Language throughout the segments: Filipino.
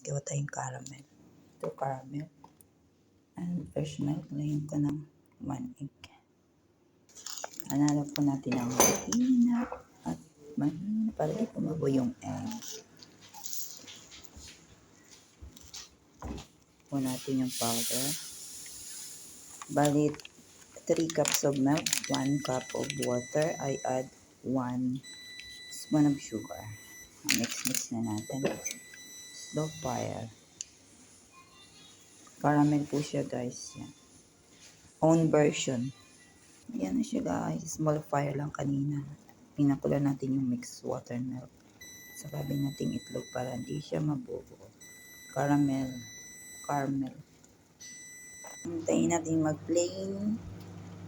gawa tayong caramel. Ito caramel. And fresh milk, ngayon ko ng 1 egg. Hanap po natin ang mahina at mahina para di pumabo yung egg. Po natin yung powder. Balit 3 cups of milk, 1 cup of water. I add 1 spoon of sugar. Mix na natin. Slow fire. Caramel po siya guys. Yan. Own version. Yan na siya guys. Small fire lang kanina. Pinakulan natin yung mixed water milk. Sabi natin itlog para hindi siya mabubo. Caramel. Hintayin natin mag-plain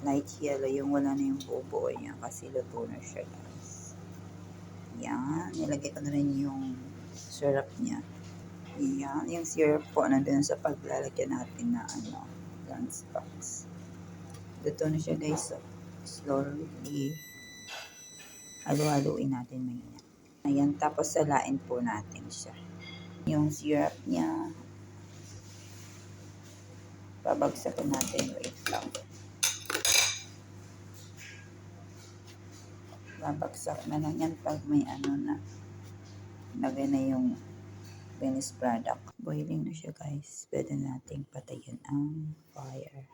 light yellow. Yung wala na yung bubo niya kasi luto na siya guys. Yan. Nilagay ko na rin yung syrup niya. Yan. Yung syrup po nandun sa paglalagyan natin na lunchbox. Luto na siya guys. So, slowly halo-haluin natin mahina. Ayan, tapos salain po natin siya. Yung syrup niya, babagsakin natin. Wait lang. Babagsak na lang yan pag may na. Lagay na yung finished product. Boiling na siya guys. Pwede nating patayin ang fire.